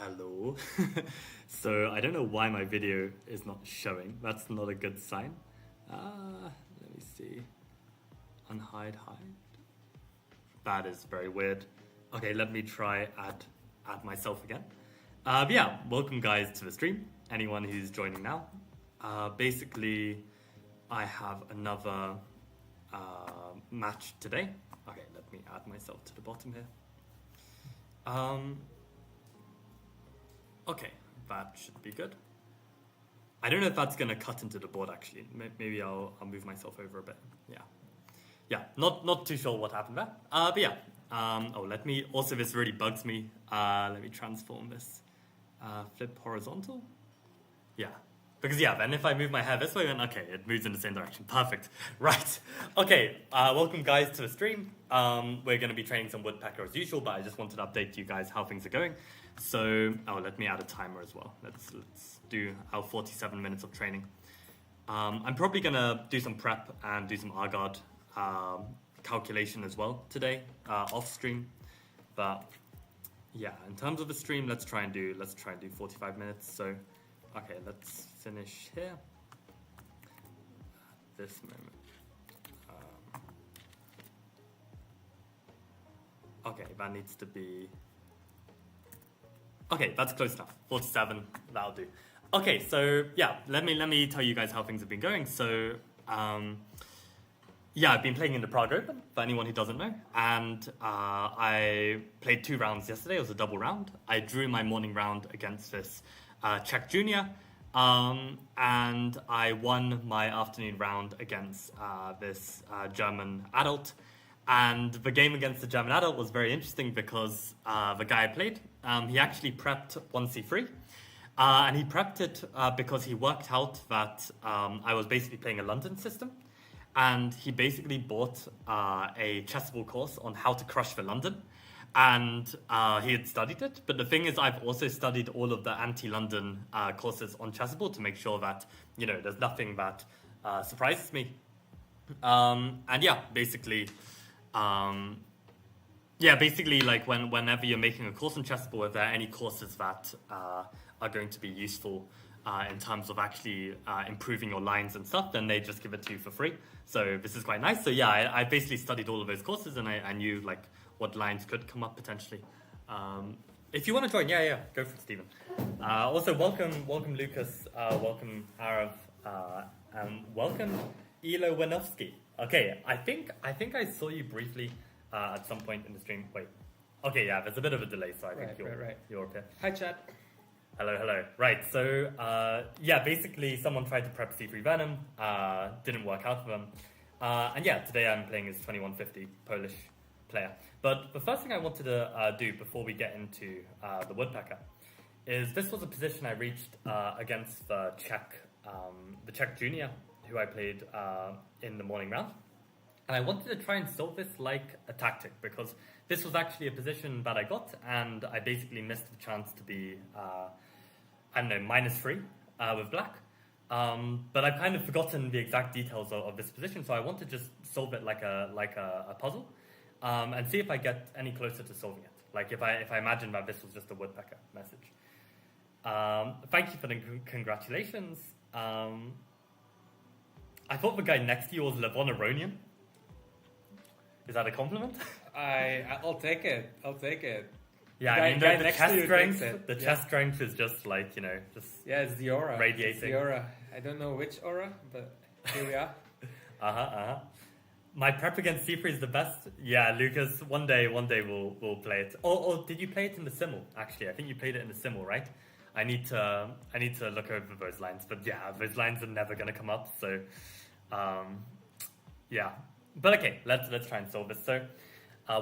Hello. So I don't know why my video is not showing. That's not a good sign. Let me see. Unhide, hide. That is very weird. Okay, let me try add myself again. But yeah, welcome guys to the stream. Anyone who's joining now. Basically, I have another match today. Okay, let me add myself to the bottom here. Okay, that should be good. I don't know if that's gonna cut into the board actually. Maybe I'll move myself over a bit. Yeah. Not too sure what happened there. But yeah. Let me. Also, this really bugs me. Let me transform this. Flip horizontal. Yeah. Because yeah, then if I move my hair this way, then okay, it moves in the same direction. Perfect. Right. Okay. Welcome guys to the stream. We're going to be training some Woodpecker as usual, but I just wanted to update you guys how things are going. So, let me add a timer as well. Let's do our 47 minutes of training. I'm probably going to do some prep and do some R-guard calculation as well today, off stream. But yeah, in terms of the stream, let's try and do 45 minutes. So, okay, let's finish here at this moment. Okay, that needs to be. Okay, that's close enough. 47, that'll do. Okay, so yeah, let me tell you guys how things have been going. So, yeah, I've been playing in the Prague Open, for anyone who doesn't know. And I played 2 rounds yesterday. It was a double round. I drew my morning round against this Czech junior. And I won my afternoon round against this German adult. And the game against the German adult was very interesting because the guy I played, he actually prepped 1c3. And he prepped it because he worked out that I was basically playing a London system. And he basically bought a chessable course on how to crush the London. And he had studied it. But the thing is, I've also studied all of the anti-London courses on chessable to make sure that, you know, there's nothing that surprises me. And yeah, basically... like whenever you're making a course on chessable, if there are any courses that are going to be useful in terms of actually improving your lines and stuff, then they just give it to you for free. So this is quite nice. So yeah, I basically studied all of those courses and I knew like what lines could come up potentially. If you want to join, yeah, go for it, Stephen. Also, welcome Lucas, welcome Arav, and welcome Ilo Winovsky. Okay, I think I saw you briefly at some point in the stream. Wait. Okay, yeah, there's a bit of a delay, so I think you're up here. Hi, chat. Hello. Right, so yeah, basically someone tried to prep C3 Venom, didn't work out for them. And yeah, today I'm playing as 2150 Polish player. But the first thing I wanted to do before we get into the Woodpecker is this was a position I reached against the Czech junior who I played in the morning round. And I wanted to try and solve this like a tactic because this was actually a position that I got and I basically missed the chance to be, -3 with black. But I've kind of forgotten the exact details of this position, so I want to just solve it like a puzzle and see if I get any closer to solving it. Like if I imagine that this was just a Woodpecker message. Thank you for the congratulations. I thought the guy next to you was Levon. Is that a compliment? I'll take it. Yeah, I mean the chest strength is just like, you know, just it's the aura. Radiating. It's the aura. I don't know which aura, but here we are. My prep against C3 is the best. Yeah, Lucas, one day we'll play it. Or did you play it in the simul? Actually, I think you played it in the simul, right? I need to look over those lines, but yeah, those lines are never gonna come up. So, yeah. But okay, let's try and solve this. So,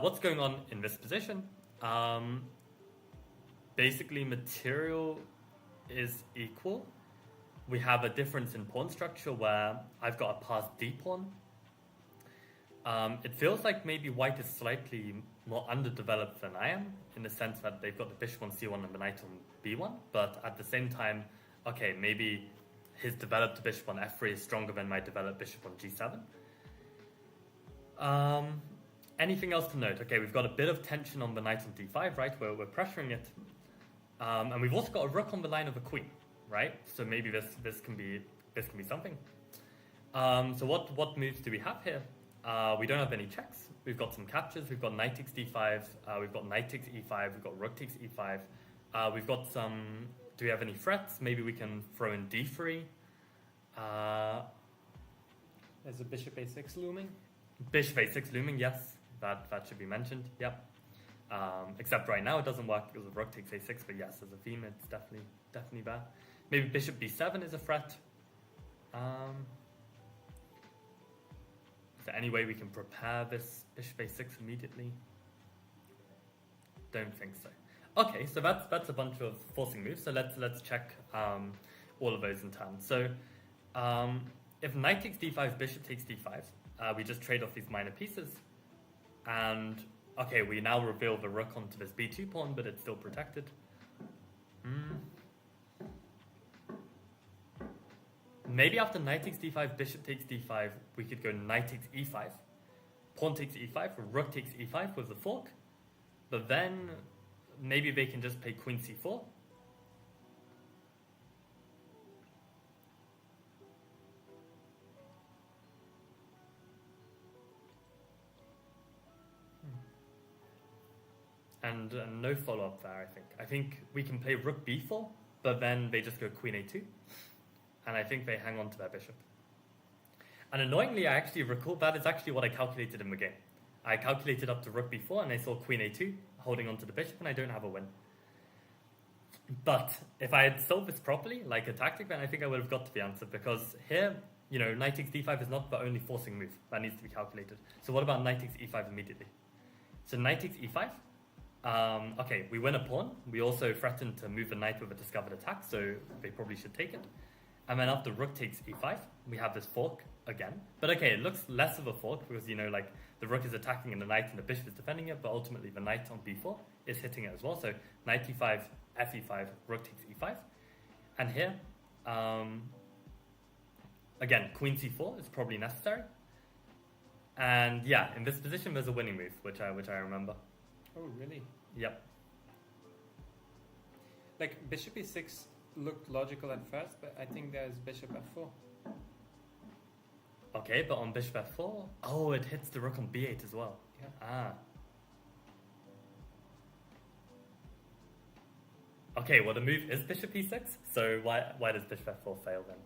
what's going on in this position? Basically, material is equal. We have a difference in pawn structure where I've got a passed D pawn. It feels like maybe white is slightly more underdeveloped than I am, in the sense that they've got the bishop on C1 and the knight on B1, but at the same time, okay, maybe his developed bishop on F3 is stronger than my developed bishop on G7. Anything else to note? Okay, we've got a bit of tension on the knight on D5, right? We're pressuring it. And we've also got a rook on the line of a queen, right? So maybe this can be something. So what moves do we have here? We don't have any checks. We've got some captures. We've got knight takes d5. We've got knight takes e5. We've got rook takes e5. We've got some. Do we have any threats? Maybe we can throw in d3. There's a bishop a6 looming. Bishop a6 looming. Yes, that should be mentioned. Yep. Except right now it doesn't work because of rook takes a6. But yes, as a theme, it's definitely there. Maybe bishop b7 is a threat. Is there any way we can prepare this bishop a6 immediately? Don't think so. Okay, so that's a bunch of forcing moves. So let's check all of those in turn. So if knight takes d5, bishop takes d5, we just trade off these minor pieces. And okay, we now reveal the rook onto this b2 pawn, but it's still protected. Maybe after knight takes d5, bishop takes d5, we could go knight takes e5, pawn takes e5, rook takes e5 with the fork. But then maybe they can just play queen c4. And no follow-up there, I think. I think we can play rook b4, but then they just go queen a2. And I think they hang on to their bishop. And annoyingly, I actually recall that is actually what I calculated in the game. I calculated up to rook b4, and I saw queen a2, holding on to the bishop, and I don't have a win. But if I had solved this properly, like a tactic, then I think I would have got to the answer. Because here, knight takes d5 is not the only forcing move that needs to be calculated. So what about knight takes e5 immediately? So knight takes e5. Okay, we win a pawn. We also threaten to move the knight with a discovered attack, so they probably should take it. And then after rook takes e5, we have this fork again. But okay, it looks less of a fork because, the rook is attacking and the knight and the bishop is defending it, but ultimately the knight on b4 is hitting it as well. So knight e5, fe5, rook takes e5. And here, again, queen c4 is probably necessary. And yeah, in this position, there's a winning move, which I remember. Oh, really? Yep. Like bishop e6 looked logical at first, but I think there's bishop f4. Okay, but on bishop f4, oh, it hits the rook on b8 as well. Yeah. Ah. Okay, well the move is bishop e6, so why does bishop f4 fail then?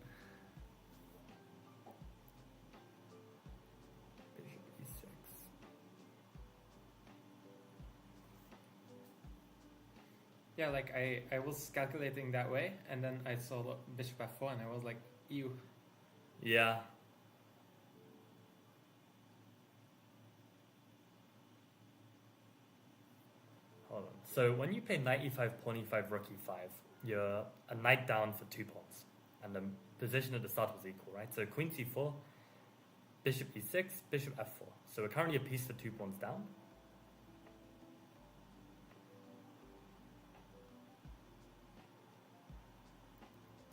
Bishop e6. Yeah, like I was calculating that way, and then I saw bishop f4, and I was like, ew. Yeah. Hold on. So when you play knight e5, pawn e5, rook e5, you're a knight down for 2 pawns. And the position at the start was equal, right? So queen c4, bishop e6, bishop f4. So we're currently a piece for 2 pawns down.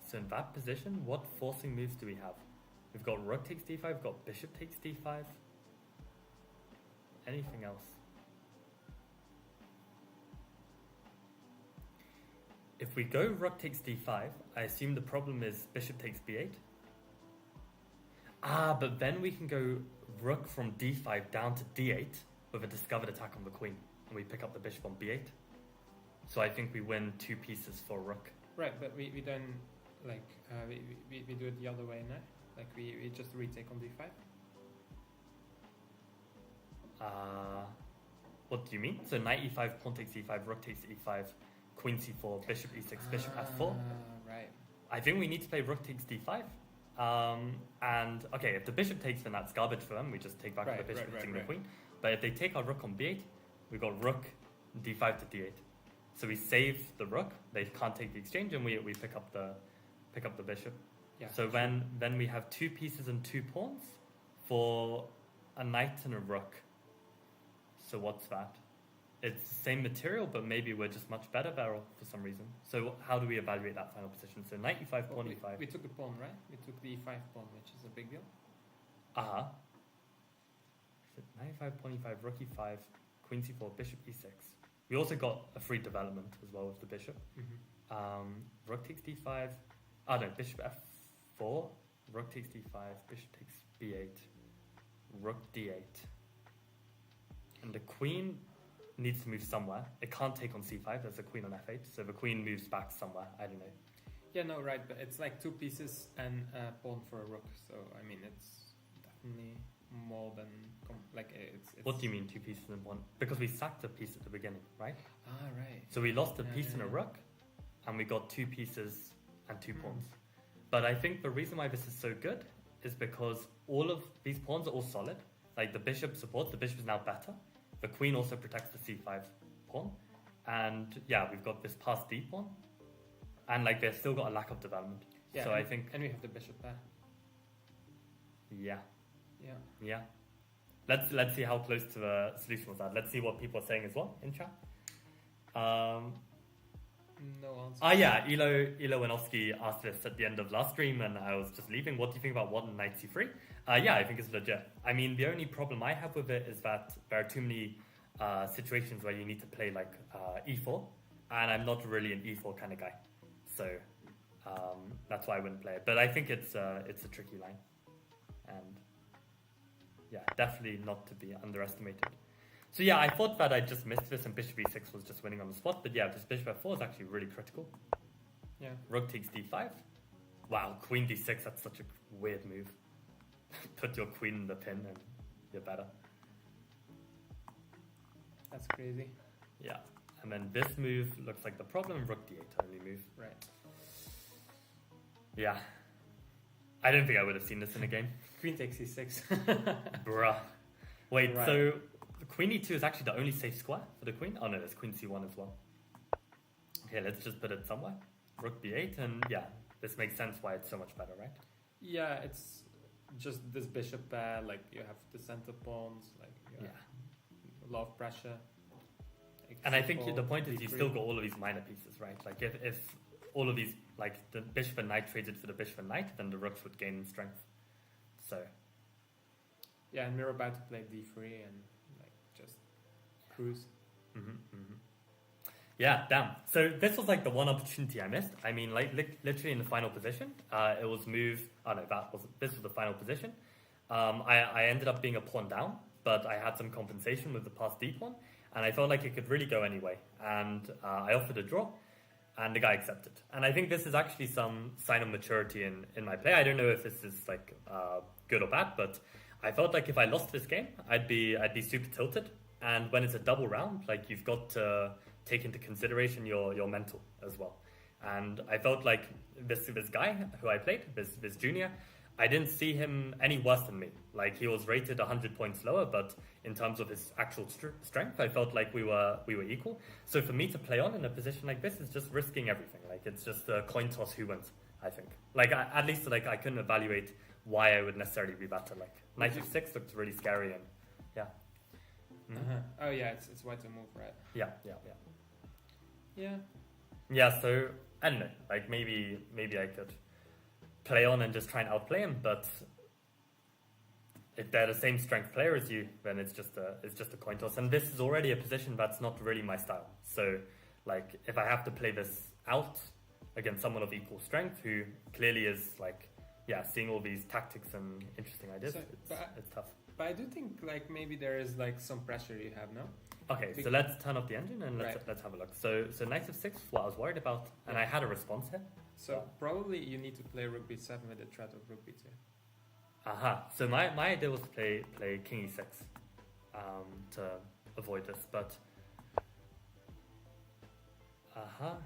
So in that position, what forcing moves do we have? We've got rook takes d5, we've got bishop takes d5. Anything else? If we go rook takes d5, I assume the problem is bishop takes b8. Ah, but then we can go rook from d5 down to d8 with a discovered attack on the queen, and we pick up the bishop on b8. So I think we win 2 pieces for rook. Right, but we don't, we do it the other way now. Like we just retake on d5. What do you mean? So knight e5, pawn takes e5, rook takes e5, queen c4, bishop e6, bishop f4. Right. I think we need to play rook takes d5. And okay, if the bishop takes, then that's garbage for them. We just take back the bishop, hitting the queen. But if they take our rook on b8, we got rook d5 to d8. So we save the rook. They can't take the exchange, and we pick up the bishop. Yeah. So then we have 2 pieces and 2 pawns for a knight and a rook. So what's that? It's the same material, but maybe we're just much better there for some reason. So how do we evaluate that final position? So knight e5, pawn e5. We took the pawn, right? We took the e5 pawn, which is a big deal. Uh-huh. So knight e5, pawn e5, rook e5, queen c4, bishop e6. We also got a free development as well with the bishop. Mm-hmm. Rook takes d5. Oh no, bishop f4. Rook takes d5. Bishop takes b8. Rook d8. And the queen needs to move somewhere. It can't take on c5. There's a queen on f8. So the queen moves back somewhere. I don't know. Yeah, no, right, but it's like 2 pieces and a pawn for a rook. So I mean, it's definitely more than it's. What do you mean 2 pieces and 1? Because we sacked a piece at the beginning, right? Ah, right. So we lost a piece and a rook, and we got 2 pieces and 2 pawns. But I think the reason why this is so good is because all of these pawns are all solid. Like the bishop supports, the bishop is now better. The queen also protects the c5 pawn. And yeah, we've got this passed d pawn. And like they've still got a lack of development. Yeah, so I think... And we have the bishop there. Yeah. Yeah. Yeah. Let's see how close to the solution was that. Let's see what people are saying as well in chat. No answer. Yeah, Ilo Wanowski asked this at the end of last stream, and I was just leaving. What do you think about one knight c3? Yeah, I think it's legit. I mean, the only problem I have with it is that there are too many situations where you need to play like e4, and I'm not really an e4 kind of guy, so that's why I wouldn't play it. But I think it's a tricky line, and yeah, definitely not to be underestimated. So yeah, I thought that I just missed this and bishop e6 was just winning on the spot, but yeah, this bishop f4 is actually really critical. Yeah. Rook takes d5. Wow, queen d6, that's such a weird move. Put your queen in the pin and you're better. That's crazy. Yeah, and then this move looks like the problem, rook d8 only move. Right. Yeah. I don't think I would have seen this in a game. Queen takes e6. Bruh. Wait, Right. so the queen e2 is actually the only safe square for the queen? Oh no, there's queen c1 as well. Okay, let's just put it somewhere. Rook b8, and yeah, this makes sense why it's so much better, right? Yeah, it's just this bishop pair, like you have the center pawns, like you have a lot of pressure. Like And I think c4, the point is you d3. still got all of these minor pieces, right? Like if all of these, like the bishop and knight traded for the bishop and knight, then the rooks would gain in strength. So Yeah, and we're about to play d3 and like just cruise. yeah, damn. So this was like the one opportunity I missed. I mean, like literally in the final position, it was move. Oh no, this was the final position. I ended up being a pawn down, but I had some compensation with the passed d pawn, and I felt like it could really go anyway. And I offered a draw, and the guy accepted. And I think this is actually some sign of maturity in my play. I don't know if this is like good or bad, but I felt like if I lost this game, I'd be super tilted. And when it's a double round, like you've got to take into consideration your mental as well. And I felt like this guy who I played, this junior, I didn't see him any worse than me. Like he was rated 100 points lower, but in terms of his actual strength, I felt like we were equal. So for me to play on in a position like this is just risking everything. Like it's just a coin toss who wins, I think. Like at least like I couldn't evaluate why I would necessarily be better. Like knight f6 looked really scary, and yeah. Oh yeah, it's white to move, right? Yeah. Yeah. Yeah, so I don't know. Like maybe I could play on and just try and outplay him, but if they're the same strength player as you, then it's just a coin toss. And this is already a position that's not really my style. So like if I have to play this out against someone of equal strength who clearly is like seeing all these tactics and interesting ideas, it's tough. But I do think like maybe there is like some pressure you have now. Okay, so let's turn off the engine and let's have a look. So knight f6, what I was worried about, and I had a response here. So probably you need to play rook b7 with the threat of rook b2. Aha. So my idea was to play king e6 to avoid this, but I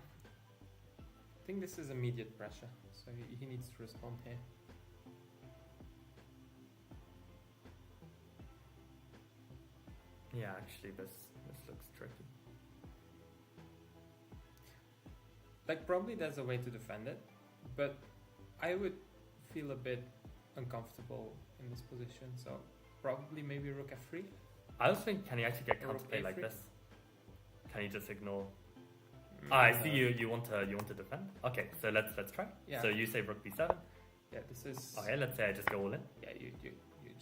think this is immediate pressure, so he needs to respond here. Yeah, actually this looks tricky. Like probably there's a way to defend it, but I would feel a bit uncomfortable in this position, so probably maybe rook f3. I was thinking, can he actually get counterplay rook like a3? this? Can he just ignore? I see you want to defend. Okay, so let's try. Yeah. So you say rook b7. Yeah, this is. Okay, let's say I just go all in. Yeah, you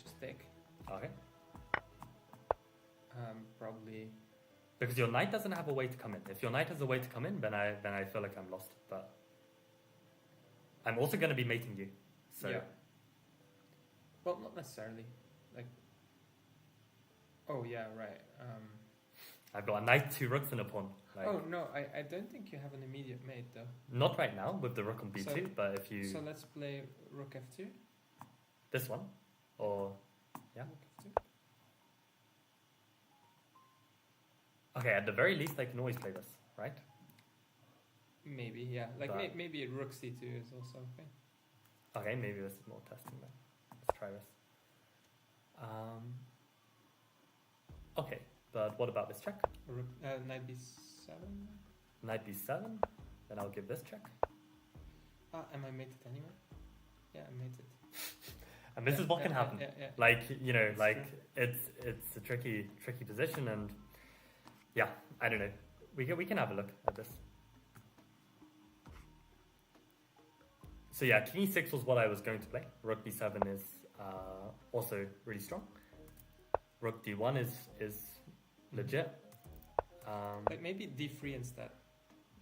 just take. Okay. Probably Because your knight doesn't have a way to come in. If your knight has a way to come in, then I feel like I'm lost. But I'm also going to be mating you. So Yeah. Well, not necessarily. Like. Oh yeah, right. I've got a knight, 2 rooks, and a pawn. Like, Oh no, I don't think you have an immediate mate though. not right now with the rook on b2, So- but if you So let's play rook f2. this one or yeah. Rook f2. Okay, at the very least, I can always play this, right? Maybe, yeah. Like But- maybe rook c2 is also okay. Okay, maybe this is more testing then. Let's try this. Okay, but what about this check? Rook, knight b7. Knight b7. Then I'll give this check. Am I mated anyway? Yeah, I'm mated. And this is what can happen. Yeah. Like, you know, It's like true. it's a tricky position, and yeah, I don't know. We can have a look at this. So yeah, king e6 was what I was going to play. Rook b7 is also really strong. Rook d1 is legit. Like maybe d3 instead.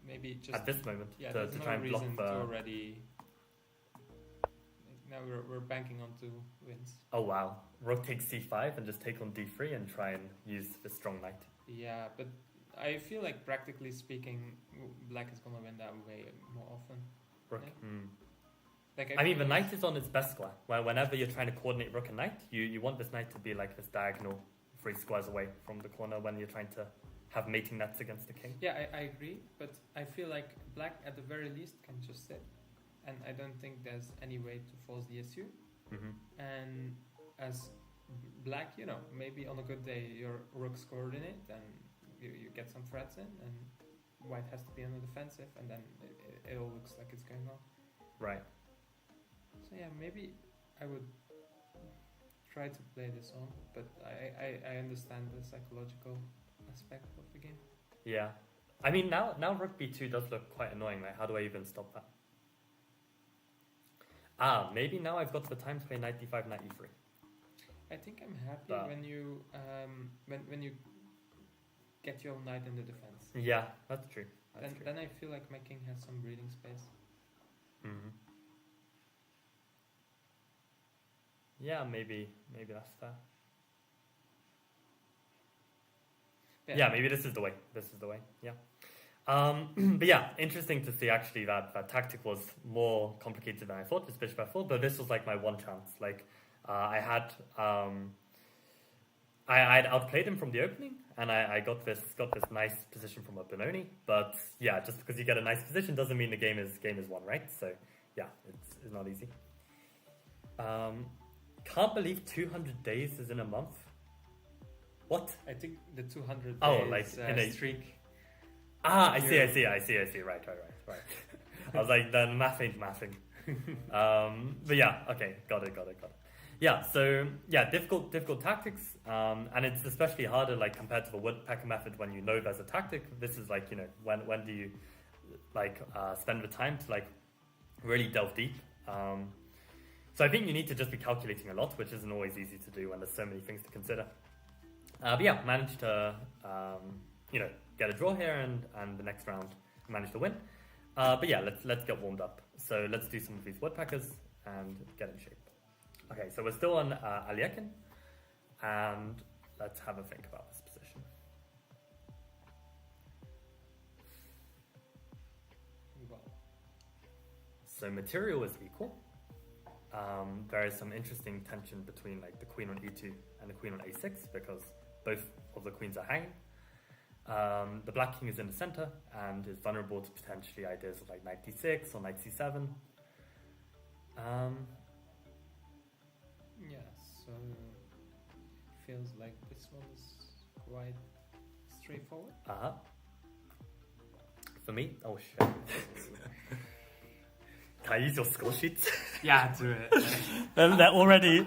Maybe just At this moment, yeah. to There's try no and block reason the. to already. Now we're banking on 2 wins. Oh wow, rook takes c5 and just take on d3 and try and use the strong knight. Yeah, but I feel like practically speaking, black is gonna win that way more often. Rook. Yeah. Hmm. Like I mean, the knight is on its best square. Whenever you're trying to coordinate rook and knight, you want this knight to be like this diagonal 3 squares away from the corner when you're trying to have mating nets against the king. Yeah, I agree, but I feel like black at the very least can just sit, and I don't think there's any way to force the issue. Mm-hmm. And as black, you know, maybe on a good day your rook's coordinate and you get some threats in, and white has to be on the defensive, and then it all looks like it's going on. Right. So yeah, maybe I would try to play this on, but I understand the psychological aspect of the game. Yeah. I mean, now rook b2 does look quite annoying. Like, how do I even stop that? Maybe now I've got the time to play knight d5, knight e3. I think I'm happy But- when you when you get your knight in the defense. Yeah, that's true. That's true. Then I feel like my king has some breathing space. Mm-hmm. Yeah, maybe that's fair. Yeah, maybe this is the way. This is the way. Yeah. But yeah, interesting to see actually that tactic was more complicated than I thought, this bishop f4, but this was like my one chance. Like I had outplayed him from the opening, and I got this nice position from a Benoni. But yeah, just because you get a nice position doesn't mean the game is won, right? So yeah, it's not easy. Can't believe 200 days is in a month. What? I think the 200 Oh, days like in a streak. I see. Right. I was like, the math ain't mathing. But yeah, okay, got it. Yeah, so yeah, difficult tactics, and it's especially harder like compared to the Woodpecker method when you know there's a tactic. This is like, you know, when do you like spend the time to like really delve deep. So I think you need to just be calculating a lot, which isn't always easy to do when there's so many things to consider. But yeah, managed to you know, get a draw here, and the next round managed to win. But yeah, let's get warmed up. So let's do some of these Woodpeckers and get in shape. Okay, so we're still on Aliekin, and let's have a think about this position. Well, So material is equal. There is some interesting tension between like the queen on e2 and the queen on a6 because both of the queens are hanging. The black king is in the center and is vulnerable to potentially ideas of like knight d6 or knight c7. yeah, so feels like this one is quite straightforward. For me, oh shit. Can I use your score sheets? Yeah, do it. They're already.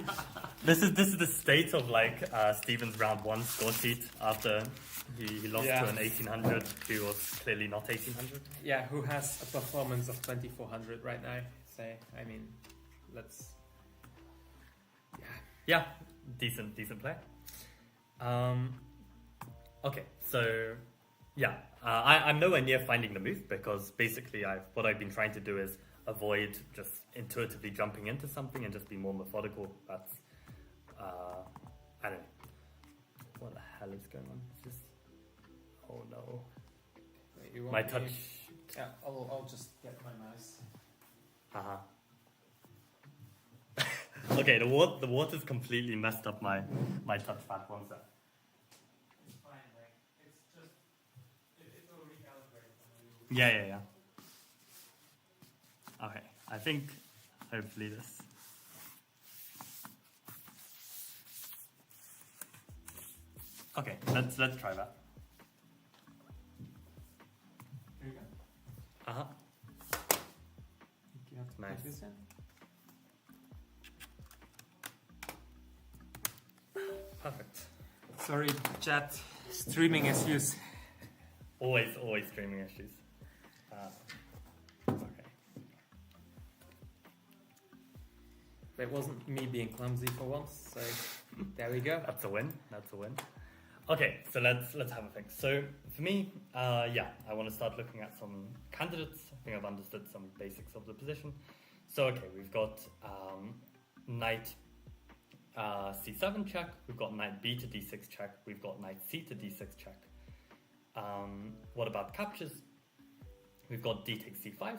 This is the state of like Steven's round 1 score sheet after he lost Yeah. to an 1800 who was clearly not 1800. Yeah, who has a performance of 2400 right now? Say, I mean, let's. Yeah, decent player. Okay, so yeah, I'm nowhere near finding the move because basically what I've been trying to do is avoid just intuitively jumping into something and just be more methodical. That's I don't know. What the hell is going on? It's just, oh no. Wait, you want My me- touch. Yeah, I'll just get my mouse. Haha. Okay, the water's completely messed up my touchpad. One sec. It's fine, like, it's just, it will recalibrate. Yeah. Okay, I think hopefully this. Okay, let's try that. Here you go. Uh-huh. You have to Nice. plug this in. Perfect. Sorry, chat. Streaming issues. Always streaming issues. Okay. It wasn't me being clumsy for once, so there we go. That's a win. Okay, so let's have a think. So for me, I want to start looking at some candidates. I think I've understood some basics of the position. So okay, we've got knight c7 check. We've got knight b to d6 check. We've got knight c to d6 check. What about captures? We've got d takes c5.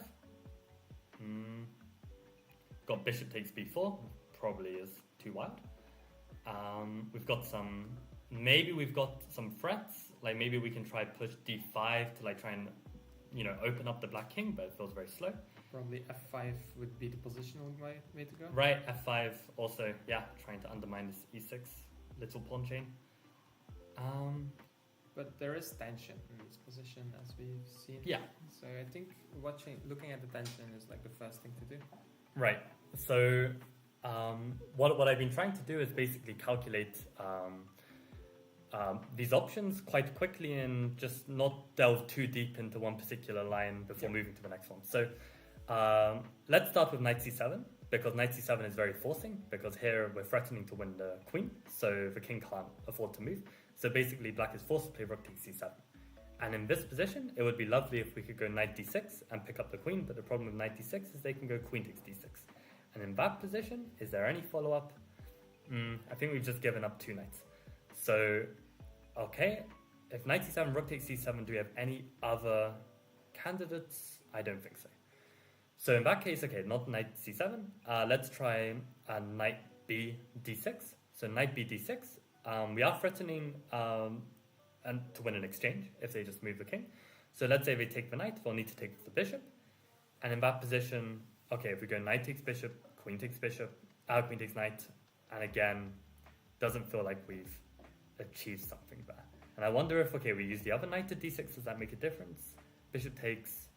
Got bishop takes b4. Probably is too wild. We've got some. Maybe we've got some threats. Like maybe we can try push d5 to like try and open up the black king, but it feels very slow. Probably f5 would be the positional way to go. Right, f5 also, yeah, trying to undermine this e6 little pawn chain. But there is tension in this position, as we've seen. Yeah. So I think looking at the tension is like the first thing to do. Right. So what I've been trying to do is basically calculate these options quite quickly and just not delve too deep into one particular line before moving to the next one. So let's start with knight c7, because knight c7 is very forcing, because here we're threatening to win the queen, so the king can't afford to move. So basically black is forced to play rook takes c7. And in this position, it would be lovely if we could go knight d6 and pick up the queen, but the problem with knight d6 is they can go queen takes d6. And in that position, is there any follow-up? I think we've just given up two knights. So, okay, if knight c7, rook takes c7, do we have any other candidates? I don't think so. So in that case, okay, not knight c7. Let's try knight b d6. So knight b d6. We are threatening and to win an exchange if they just move the king. So let's say they take the knight, they'll need to take the bishop. And in that position, okay, if we go knight takes bishop, queen takes knight, and again, doesn't feel like we've achieved something there. And I wonder if, okay, we use the other knight to d6, does that make a difference? Bishop takes...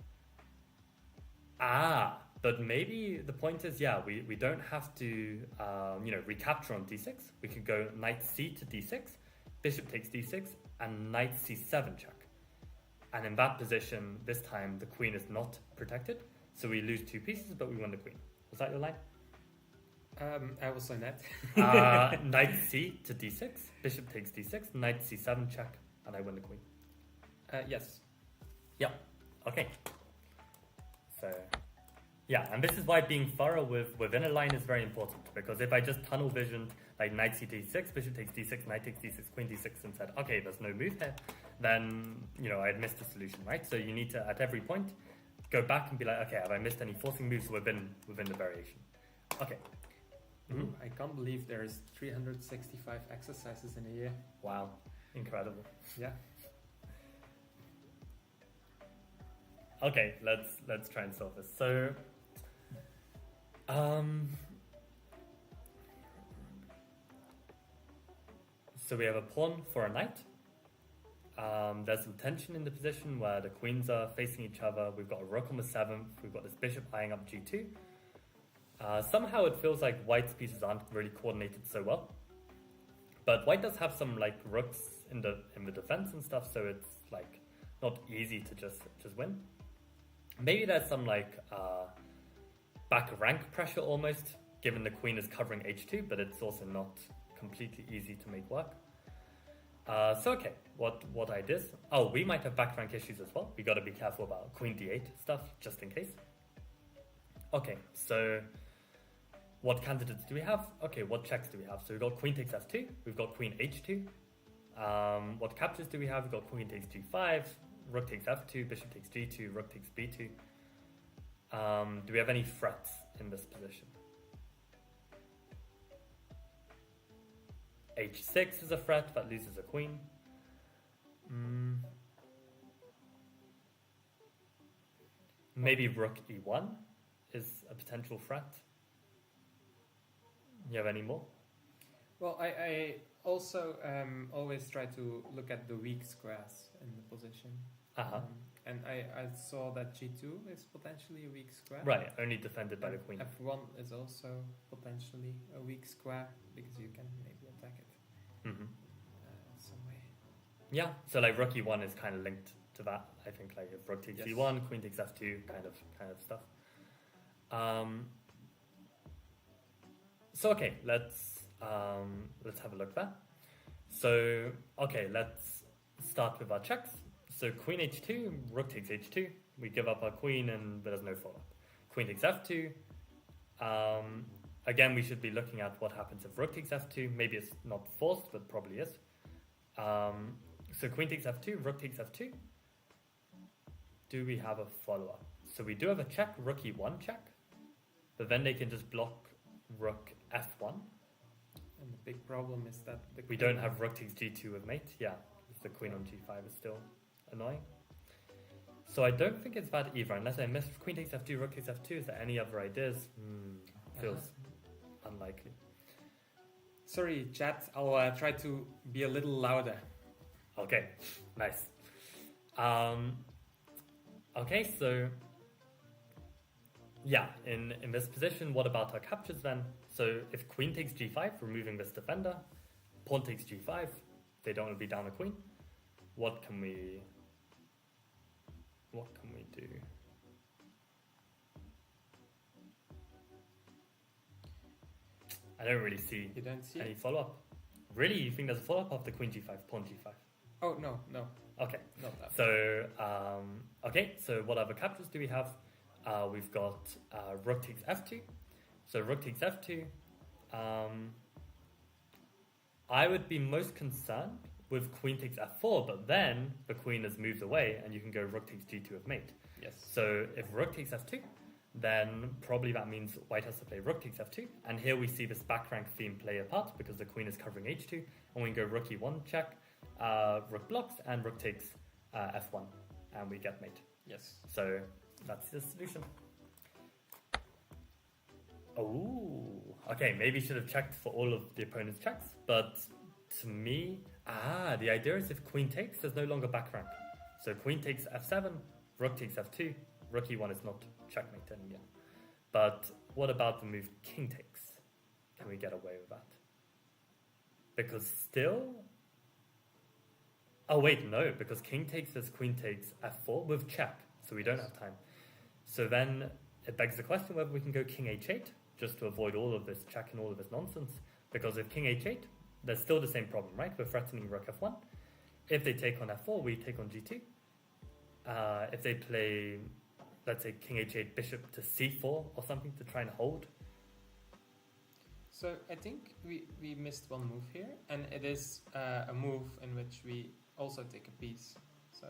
but maybe the point is, yeah, we don't have to, recapture on d6. We could go knight c to d6, bishop takes d6, and knight c7 check. And in that position, this time, the queen is not protected. So we lose two pieces, but we win the queen. Was that your line? I will say that. Knight c to d6, bishop takes d6, knight c7 check, and I win the queen. Yes. Yeah. Okay. So, yeah, and this is why being thorough within a line is very important, because if I just tunnel visioned like knight c to d6, bishop takes d6, knight takes d6, queen d6, and said, okay, there's no move here, then I'd missed the solution, right? So you need to, at every point, go back and be like, okay, have I missed any forcing moves within the variation? Okay. Ooh, I can't believe there's 365 exercises in a year. Wow, incredible. Yeah. Okay, let's try and solve this. So, so we have a pawn for a knight. There's some tension in the position where the queens are facing each other. We've got a rook on the 7th. We've got this bishop eyeing up g2. Somehow it feels like white's pieces aren't really coordinated so well. But white does have some like rooks in the defense and stuff, so it's like not easy to just win. Maybe there's some like back rank pressure almost, given the queen is covering h2, but it's also not completely easy to make work. So okay, what I did? Oh, we might have back rank issues as well. We got to be careful about queen d8 stuff, just in case. Okay, so what candidates do we have? Okay, what checks do we have? So we've got queen takes f2, we've got queen h2. What captures do we have? We've got queen takes g5, rook takes f2, bishop takes g2, rook takes b2. Do we have any threats in this position? h6 is a threat, that loses a queen. Maybe rook e1 is a potential threat. You have any more? Well, I also always try to look at the weak squares in the position. And I saw that g2 is potentially a weak square. Right, only defended by the queen. f1 is also potentially a weak square because you can maybe attack it some way. Yeah, so like rook e1 is kind of linked to that. I think like if rook takes e1, queen takes f2, kind of stuff. So okay, let's have a look there. So okay, let's start with our checks. So queen h2, rook takes h2. We give up our queen and there's no follow-up. Queen takes f2. Again, we should be looking at what happens if rook takes f2. Maybe it's not forced, but probably is. So queen takes f2, rook takes f2. Do we have a follow-up? So we do have a check, rook e1 check. But then they can just block rook f1. And the big problem is that we don't have rook takes g2 with mate. Yeah, the queen on g5 is still annoying. So I don't think it's bad either, unless I missed queen takes f2, rook takes f2. Is there any other ideas? Feels unlikely. Sorry, chat. I'll try to be a little louder. Okay, nice. Okay, so yeah, in this position, what about our captures then? So if queen takes g5, removing this defender, pawn takes g5, they don't want to be down a queen. What can we do? I don't really see, you don't see any follow-up. Really? You think there's a follow-up after queen g5, pawn g5? Oh, no. Okay. Not that. So, okay, so what other captures do we have? We've got rook takes f2. So rook takes f2. I would be most concerned with queen takes f4, but then the queen has moved away and you can go rook takes g2 with mate. Yes. So if rook takes f2, then probably that means white has to play rook takes f2. And here we see this back rank theme play a part because the queen is covering h2. And we can go rook e1 check, rook blocks, and rook takes f1. And we get mate. Yes. So that's the solution. Oh, okay, maybe should have checked for all of the opponent's checks, but to me, the idea is if queen takes, there's no longer back rank. So queen takes f7, rook takes f2, rook e1 is not checkmate anymore. But what about the move king takes? Can we get away with that? Because still... Oh wait, no, because king takes is queen takes f4 with check, so we don't have time. So then it begs the question whether we can go king h8, just to avoid all of this check and all of this nonsense. Because if king h8, there's still the same problem, right? We're threatening rook f1. If they take on f4, we take on g2. If they play, let's say, king h8, bishop to c4 or something to try and hold. So I think we missed one move here, and it is a move in which we also take a piece. So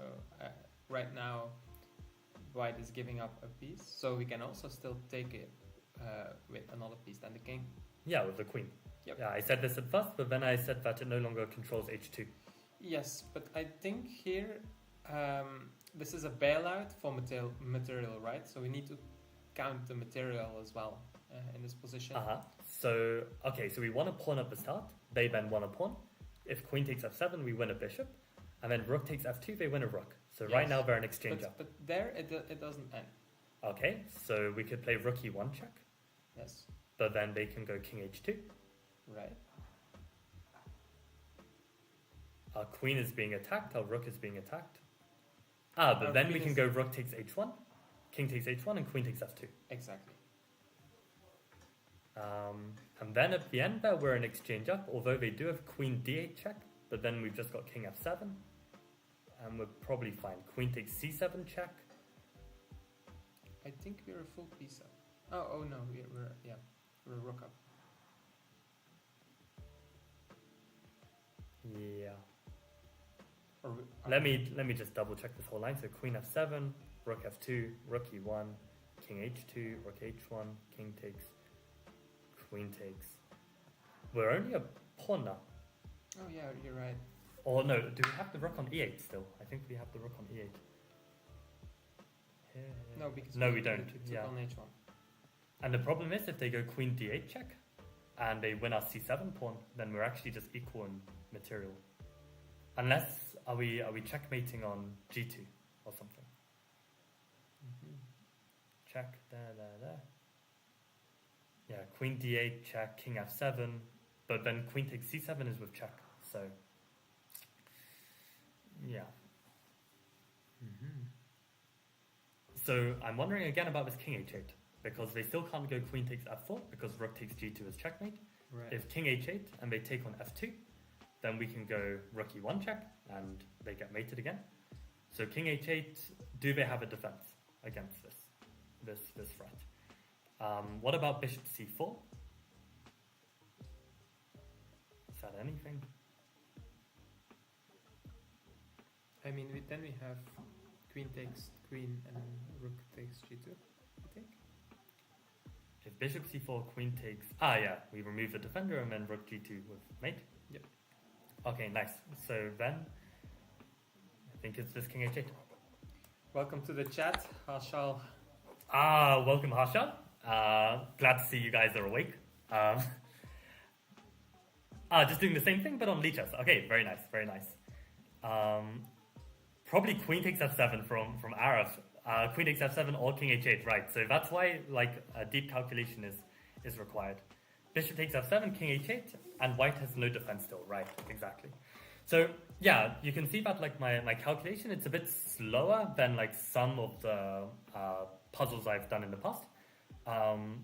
right now, white is giving up a piece, so we can also still take it with another piece than the king. Yeah, with the queen. Yep. Yeah, I said this at first, but then I said that it no longer controls h2. Yes, but I think here this is a bailout for material, right? So we need to count the material as well in this position. So, okay, so we want a pawn at the start. They then want a pawn. If queen takes f7, we win a bishop. And then rook takes f2, they win a rook. So right now they're an exchange up. But there it doesn't end. Okay, so we could play rook e1 check. Yes. But then they can go king h2. Right. Our queen is being attacked, our rook is being attacked. But then we can go rook takes h1, king takes h1, and queen takes f2. Exactly. And then at the end there, we're an exchange up, although they do have queen d8 check. but then we've just got king f7, and we're probably fine. Queen takes c7 check. I think we're a full piece up. Oh no, we're rook up. Yeah. Or Let me just double check this whole line. So queen f7, rook f2, rook e1, king h2, rook h1, king takes, queen takes. We're only a pawn now. Oh yeah, you're right. Or no, do we have the rook on e8 still? I think we have the rook on e8. Here. No, because we don't. We took Yeah. on h1. And the problem is if they go queen d8 check and they win our c7 pawn, then we're actually just equal in material. Unless are we checkmating on g2 or something? Check there. Yeah, queen d8 check, king f7, but then queen takes c7 is with check. So yeah. So I'm wondering again about this king h8 because they still can't go queen takes f4 because rook takes g2 as checkmate. Right. If king h8 and they take on f2, then we can go rook e1 check and they get mated again. So king h8, do they have a defense against this threat? What about bishop c4? Is that anything? I mean, then we have queen takes queen and rook takes g2, I think. If bishop c4, queen takes... Ah, yeah, we remove the defender and then rook g2 with mate. Yep. Okay, nice. So then, I think it's this king h8. Welcome to the chat, Harshal. Ah, welcome Harsha. Glad to see you guys are awake. Just doing the same thing but on lichess. Okay, very nice, very nice. Probably queen takes f7 from Arif. Queen takes f7 or king h8, right? So that's why like a deep calculation is required. Bishop takes f7, king h8, and white has no defense still, right? Exactly. So yeah, you can see that like my calculation, it's a bit slower than like some of the puzzles I've done in the past.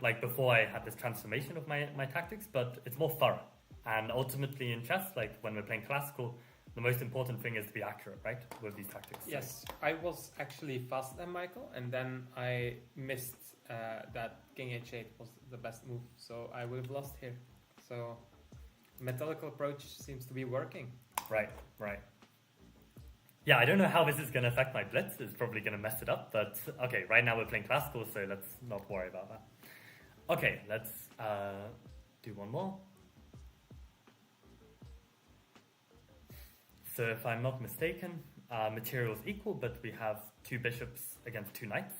Like before I had this transformation of my tactics, but it's more thorough. And ultimately in chess, like when we're playing classical, the most important thing is to be accurate, right, with these tactics. Yes, I was actually faster than Michael, and then I missed that king h8 was the best move, so I would have lost here. So methodical approach seems to be working. Right. Yeah, I don't know how this is going to affect my blitz. It's probably going to mess it up, but okay, right now we're playing classical, so let's not worry about that. Okay, let's do one more. So if I'm not mistaken, material is equal, but we have two bishops against two knights.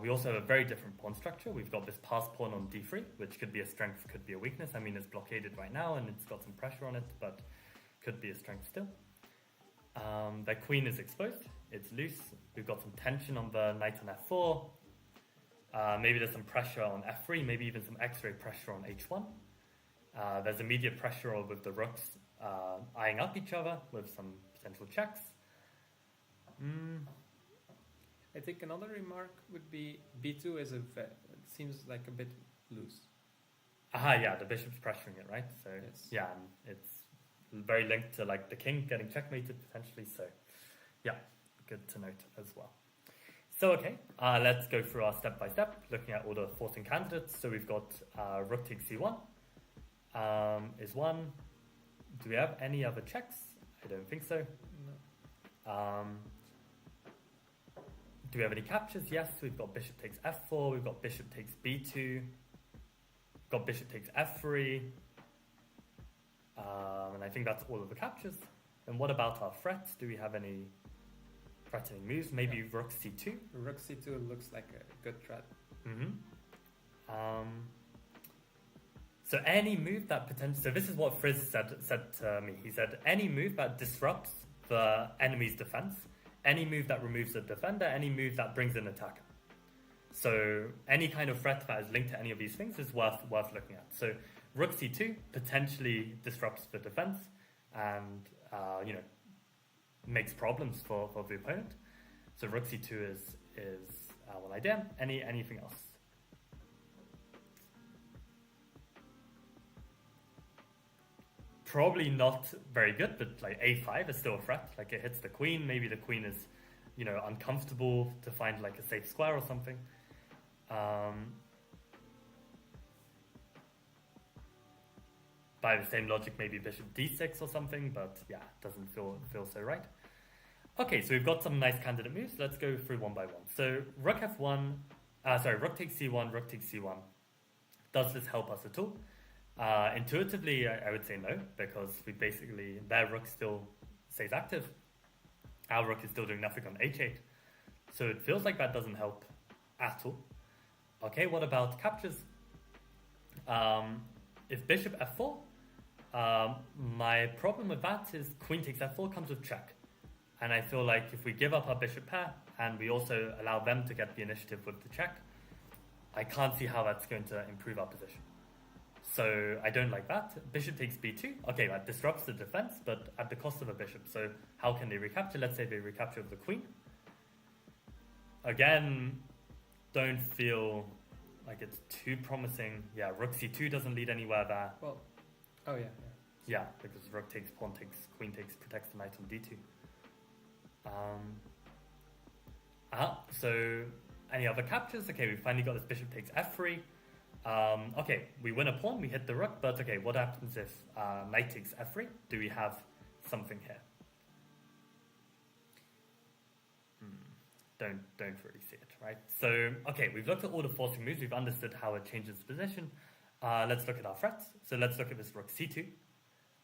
We also have a very different pawn structure. We've got this pass pawn on d3, which could be a strength, could be a weakness. I mean, it's blockaded right now and it's got some pressure on it, but could be a strength still. The queen is exposed. It's loose. We've got some tension on the knight on f4. Maybe there's some pressure on f3, maybe even some x-ray pressure on h1. There's immediate pressure with the rooks eyeing up each other with some potential checks. I think another remark would be b2 is it seems like a bit loose. Yeah, the bishop's pressuring it, right? So yes. Yeah, and it's very linked to like the king getting checkmated potentially. So yeah, good to note as well. So okay, let's go through our step by step, looking at all the forcing candidates. So we've got rook takes c1 is one. Do we have any other checks? I don't think so. No. Do we have any captures? Yes, we've got bishop takes f4, we've got bishop takes b2, we've got bishop takes f3, and I think that's all of the captures. And what about our threats? Do we have any threatening moves? Maybe rook c2? Rook c2 looks like a good threat. So any move that potentially... So this is what Frizz said to me. He said, any move that disrupts the enemy's defense, any move that removes a defender, any move that brings an attacker. So any kind of threat that is linked to any of these things is worth looking at. So rook c2 potentially disrupts the defense and makes problems for the opponent. So rook c2 is one idea. Anything else? probably not very good, but like a5 is still a threat. Like it hits the queen. Maybe the queen is, uncomfortable to find like a safe square or something. By the same logic, maybe bishop d6 or something, but yeah, doesn't feel so right. Okay, so we've got some nice candidate moves. Let's go through one by one. So rook f1, rook takes c1, rook takes c1. Does this help us at all? Intuitively, I would say no, because their rook still stays active. Our rook is still doing nothing on h8. So it feels like that doesn't help at all. Okay, what about captures? If bishop f4, my problem with that is queen takes f4 comes with check. And I feel like if we give up our bishop pair, and we also allow them to get the initiative with the check, I can't see how that's going to improve our position. So I don't like that. Bishop takes b2. Okay, that disrupts the defense, but at the cost of a bishop. So how can they recapture? Let's say they recapture with the queen. Again, don't feel like it's too promising. Yeah, rook c2 doesn't lead anywhere there. Well, oh yeah. Yeah, because rook takes, pawn takes, queen takes, protects the knight on d2. So any other captures? Okay, we finally got this bishop takes f3. Okay, we win a pawn, we hit the rook, but okay, what happens if knight takes f3? Do we have something here? Don't really see it, right? So, okay, we've looked at all the forcing moves, we've understood how it changes position. Let's look at our threats. So let's look at this rook c2,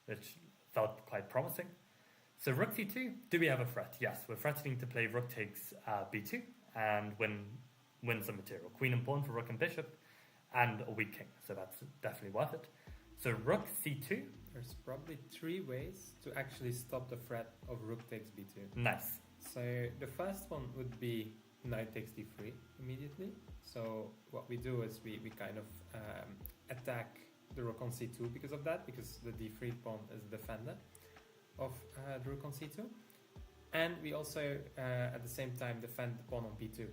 which felt quite promising. So rook c2, do we have a threat? Yes, we're threatening to play rook takes b2 and win some material. Queen and pawn for rook and bishop, and a weak king, so that's definitely worth it. So rook c2. There's probably 3 ways to actually stop the threat of rook takes b2. Nice. So the first one would be knight takes d3 immediately. So what we do is we kind of attack the rook on c2 because of that, because the d3 pawn is the defender of the rook on c2. And we also at the same time defend the pawn on b2.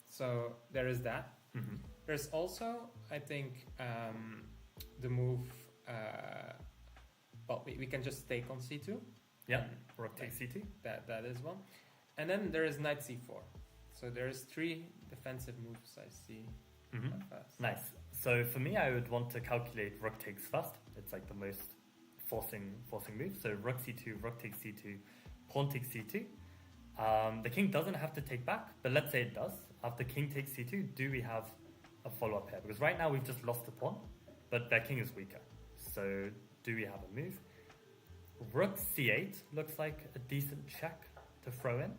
So there is that. Mm-hmm. There's also, I think, the move. We can just take on c2. Yeah, rook takes c2. That is one, and then there is knight c4. So there is 3 defensive moves I see. Mm-hmm. First. Nice. So for me, I would want to calculate rook takes first. It's like the most forcing move. So rook c2, rook takes c2, pawn takes c2. The king doesn't have to take back, but let's say it does. After king takes c2, do we have a follow-up here? Because right now we've just lost the pawn, but their king is weaker. So do we have a move? Rook c8 looks like a decent check to throw in.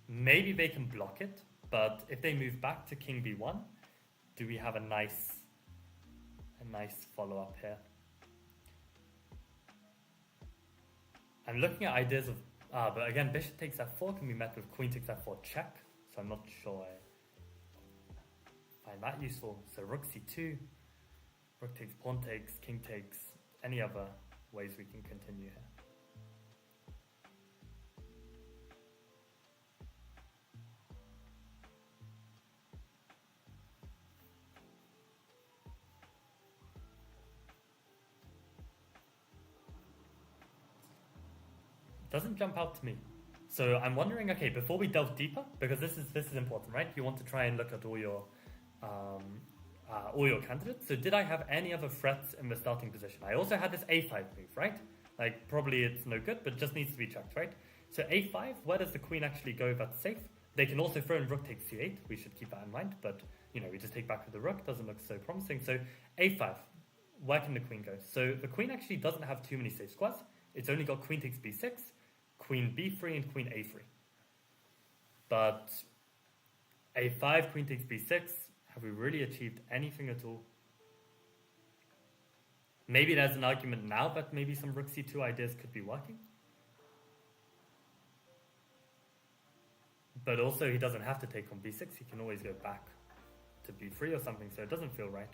Maybe they can block it, but if they move back to king b1, do we have a nice follow-up here? I'm looking at ideas of, but again, bishop takes f4 can be met with queen takes f4 check, so I'm not sure I find that useful. So rook c2, rook takes, pawn takes, king takes, any other ways we can continue here? Doesn't jump out to me. So I'm wondering, okay, before we delve deeper, because this is important, right? You want to try and look at all your candidates. So did I have any other threats in the starting position? I also had this a5 move, right? Like probably it's no good, but just needs to be checked, right? So a5, where does the queen actually go that's safe? They can also throw in rook takes c8. We should keep that in mind, but we just take back with the rook. Doesn't look so promising. So a5, where can the queen go? So the queen actually doesn't have too many safe squares. It's only got queen takes b6, queen b3, and queen a3. But a5, queen takes b6, have we really achieved anything at all? Maybe there's an argument now that maybe some rook c2 ideas could be working. But also he doesn't have to take on b6, he can always go back to b3 or something, so it doesn't feel right.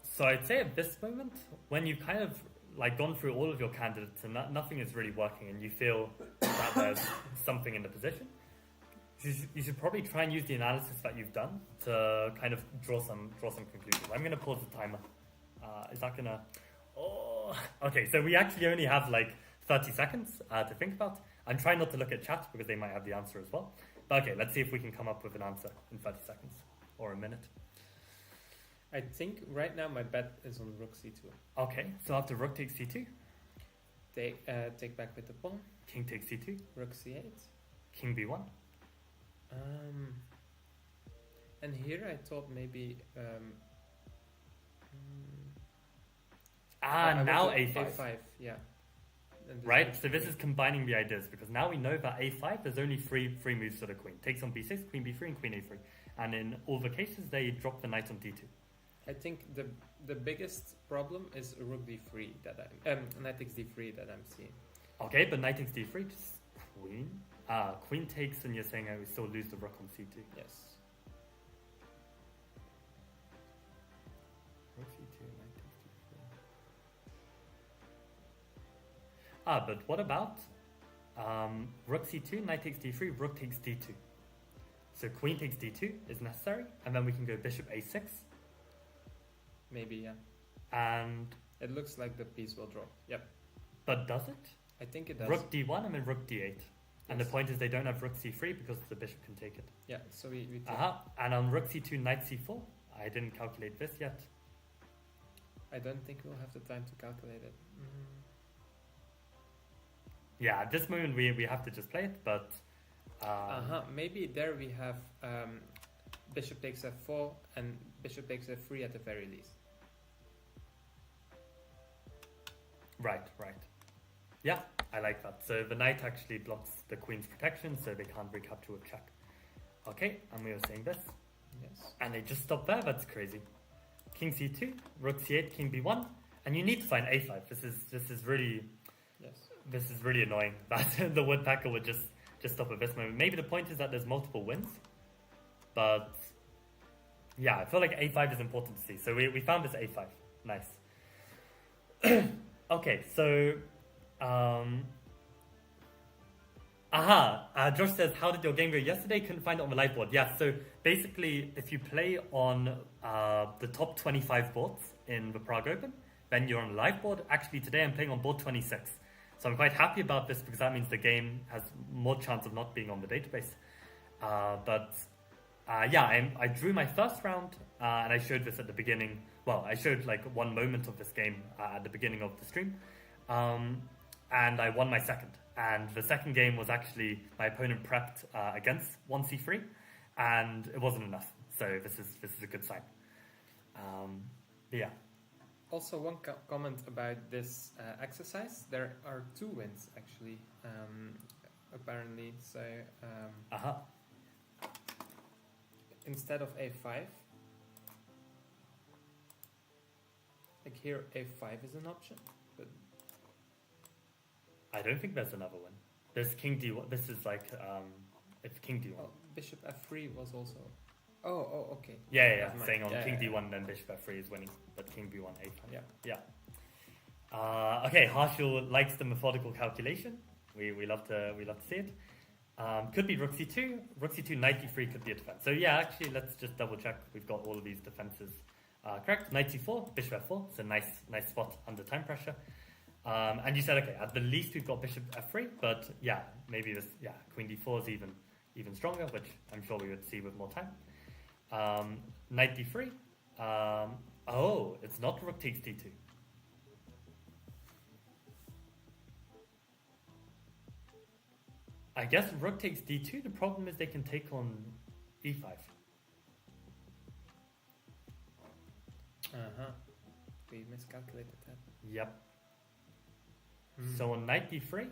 So I'd say at this moment, when you've kind of like gone through all of your candidates and nothing is really working and you feel that there's something in the position, You should probably try and use the analysis that you've done to kind of draw some conclusions. I'm going to pause the timer. Is that going to... Oh, okay, so we actually only have like 30 seconds to think about. I'm trying not to look at chat because they might have the answer as well. But okay, let's see if we can come up with an answer in 30 seconds or a minute. I think right now my bet is on rook c2. Okay, so after rook takes c2, Take back with the pawn. king takes c2, Rook c8. king b1. And here I thought maybe. Now a5. A5, yeah. And this Right, is so this queen. is combining the ideas because now we know that a5 there's only three moves to the queen. Takes on b6, queen b3, and queen a3. And in all the cases, they drop the knight on d2. I think the biggest problem is rook d3 that knight takes d3 that I'm seeing. Okay, but knight takes d3, just queen. Queen takes, and you're saying I will still lose the rook on c2. Yes. Rook c2, knight takes d3. But what about rook c2, knight takes d3, rook takes d2? So queen takes d2 is necessary, and then we can go bishop a6. Maybe, yeah. And It looks like the piece will drop. Yep. but does it? I think it does. Rook d1 and then rook d8. And the Yes. point is they don't have rook c3 because the bishop can take it. Yeah, so we take. And on rook c2, knight c4, I didn't calculate this yet. I don't think we'll have the time to calculate it. Yeah, at this moment we have to just play it, but... Maybe there we have bishop takes f4 and bishop takes f3 at the very least. Right. Yeah, I like that. So the knight actually blocks the queen's protection, so they can't recapture with check. Okay, and we were saying this. Yes. And they just stopped there, that's crazy. King c2, rook c8, king b1, and you need to find a5. This is really... Yes. This is really annoying that the Woodpecker would just stop at this moment. Maybe the point is that there's multiple wins, but yeah, I feel like a5 is important to see. So we found this a5. Nice. Okay, so Josh says, how did your game go yesterday? Couldn't find it on the live board. Yeah, so basically if you play on the top 25 boards in the Prague Open, then you're on the live board. Actually today I'm playing on board 26. So I'm quite happy about this because that means the game has more chance of not being on the database. I drew my first round and I showed this at the beginning. Well, I showed like one moment of this game at the beginning of the stream. And I won my second. And the second game was actually my opponent prepped against 1c3 and it wasn't enough. So this is a good sign. Yeah. Also, one comment about this exercise. There are 2 wins actually, apparently. So instead of a5, like here, a5 is an option. But I don't think there's another one. There's king d1. This is like it's king d1. bishop f3 was also. Oh, okay. Yeah. Never mind. Saying on Yeah, king yeah. d1, then bishop f3 is winning, but king b1, a5. Yeah. Okay, Harshal likes the methodical calculation. We love to see it. Could be rook c2, knight d3 could be a defense. So yeah, actually, let's just double check. We've got all of these defenses correct. Knight c4, bishop f4. It's a nice spot under time pressure. And you said okay, at the least we've got bishop f3, but yeah, maybe this queen d4 is even stronger, which I'm sure we would see with more time. Knight d3. It's not rook takes d2. I guess rook takes d2. The problem is they can take on e5. We miscalculated that. Yep. So on knight d3,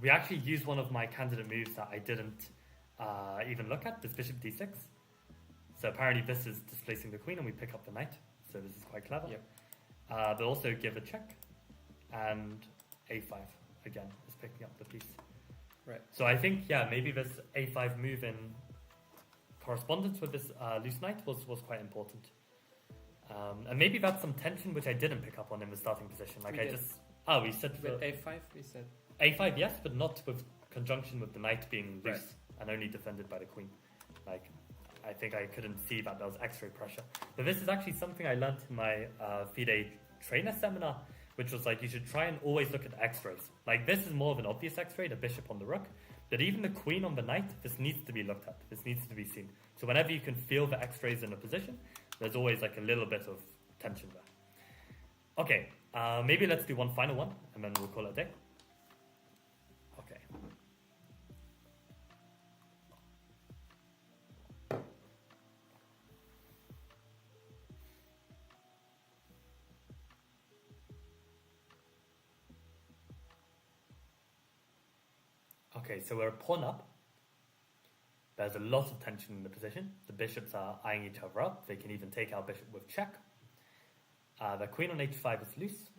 we actually used one of my candidate moves that I didn't even look at, this bishop d6. So apparently this is displacing the queen and we pick up the knight. So this is quite clever. Yep. But also give a check. And a5 again is picking up the piece. Right. So I think, maybe this a5 move in correspondence with this loose knight was quite important. And maybe that's some tension which I didn't pick up on in the starting position. Like We we said With a5, we said. a5 yes, but not with conjunction with the knight being loose Right. and only defended by the queen. Like, I think I couldn't see that there was X-ray pressure. But this is actually something I learned in my FIDE trainer seminar, which was like, you should try and always look at X-rays. Like, this is more of an obvious X-ray, the bishop on the rook. But even the queen on the knight, this needs to be looked at. This needs to be seen. So whenever you can feel the X-rays in a position, there's always like a little bit of tension there. Okay, maybe let's do one final one, and then we'll call it a day. Okay. Okay, so we're a pawn up. There's a lot of tension in the position. The bishops are eyeing each other up. They can even take our bishop with check. The queen on h5 is loose.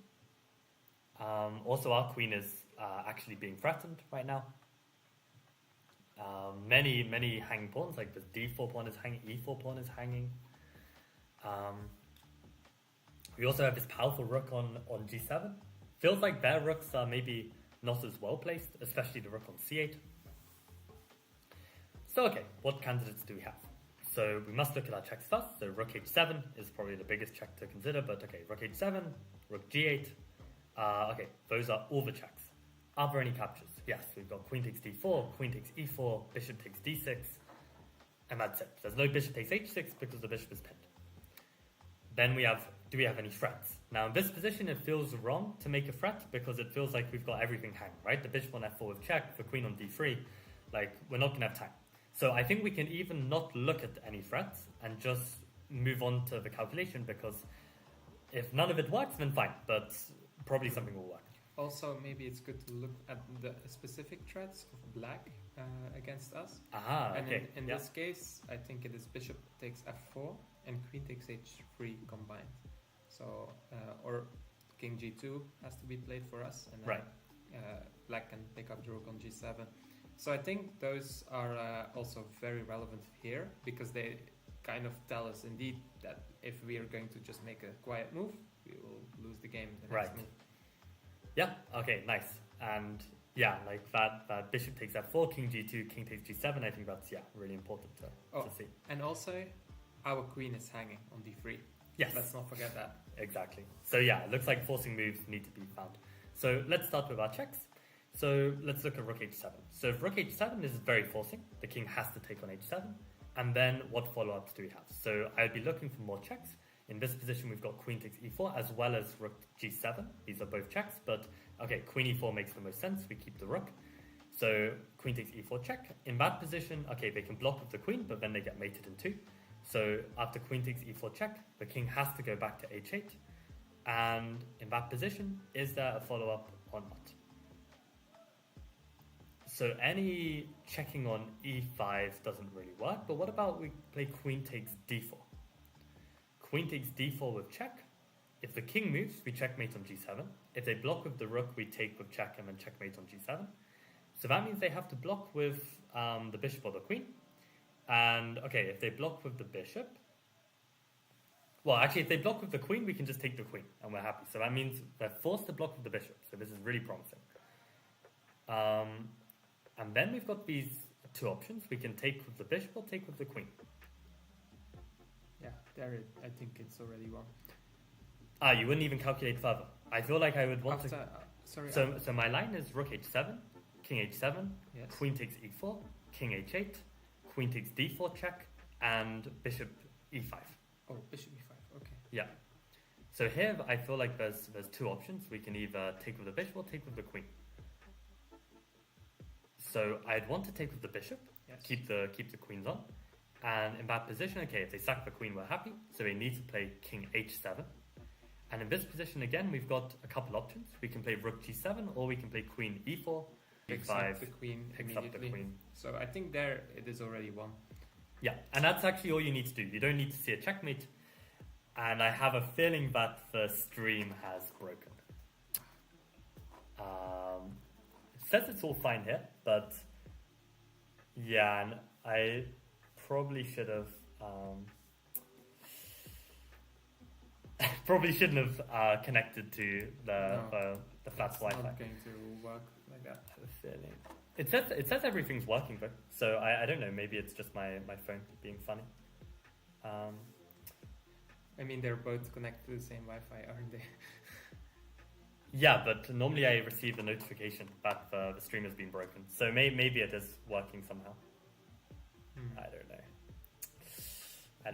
Also, our queen is actually being threatened right now. Many hanging pawns, like the d4 pawn is hanging, e4 pawn is hanging. We also have this powerful rook on g7. Feels like their rooks are maybe not as well placed, especially the rook on c8. So okay, what candidates do we have? So we must look at our checks first. So rook h7 is probably the biggest check to consider, but okay, rook h7, rook g8. Okay, those are all the checks. Are there any captures? Yes, we've got queen takes d4, queen takes e4, bishop takes d6, and that's it. There's no bishop takes h6 because the bishop is pinned. Then we have, do we have any threats? Now in this position it feels wrong to make a threat because it feels like we've got everything hanging, right? The bishop on f4 with check, the queen on d3, like we're not gonna have time. So I think we can even not look at any threats and just move on to the calculation, because if none of it works, then fine, but probably something will work. Also, maybe it's good to look at the specific threats of black against us. Aha, and okay. in this case, I think it is bishop takes f4 and queen takes h3 combined. So, or king g2 has to be played for us, and then right. Black can pick up the rook on g7. So I think those are also very relevant here, because they kind of tell us indeed that if we are going to just make a quiet move, we will lose the game in the next move. Yeah, okay, nice. And yeah, like that bishop takes f4, king g2, king takes g7, I think that's, really important to see. And also, our queen is hanging on d3. Yes. Let's not forget that. Exactly. So yeah, it looks like forcing moves need to be found. So let's start with our checks. So let's look at rook h7. So if rook h7 is very forcing, the king has to take on h7. And then what follow-ups do we have? So I'd be looking for more checks. In this position, we've got queen takes e4 as well as rook g7. These are both checks, but okay, queen e4 makes the most sense. We keep the rook. So queen takes e4 check. In that position, okay, they can block with the queen, but then they get mated in two. So after queen takes e4 check, the king has to go back to h8. And in that position, is there a follow-up or not? So any checking on e5 doesn't really work, but what about we play queen takes d4? Queen takes d4 with check. If the king moves, we checkmate on g7. If they block with the rook, we take with check and then checkmate on g7. So that means they have to block with the bishop or the queen. And okay, if they block with the bishop, well, actually, if they block with the queen, we can just take the queen and we're happy. So that means they're forced to block with the bishop. So this is really promising. And then we've got these two options. We can take with the bishop or take with the queen. Yeah, I think it's already won. You wouldn't even calculate further. I feel like I would want to... So my line is rook h7, king h7, yes. Queen takes e4, king h8, queen takes d4 check, and bishop e5. Oh, bishop e5, okay. Yeah. So here I feel like there's two options. We can either take with the bishop or take with the queen. So I'd want to take with the bishop, yes. keep the queens on. And in that position, okay, if they sack the queen, we're happy. So they need to play king h7. And in this position, again, we've got a couple options. We can play rook g7, or we can play queen e4, picks e5, up the queen picks up the immediately. queen. So I think there it is already won. Yeah, and that's actually all you need to do. You don't need to see a checkmate. And I have a feeling that the stream has broken. It says it's all fine here, but yeah, and I probably should have probably shouldn't have connected to the fast Wi-Fi. It's not going to work like that. I have a feeling. It says everything's working though, so I don't know. Maybe it's just my phone being funny. I mean, they're both connected to the same Wi-Fi, aren't they? Yeah, but normally I receive a notification that the stream has been broken. So maybe it is working somehow. I don't know.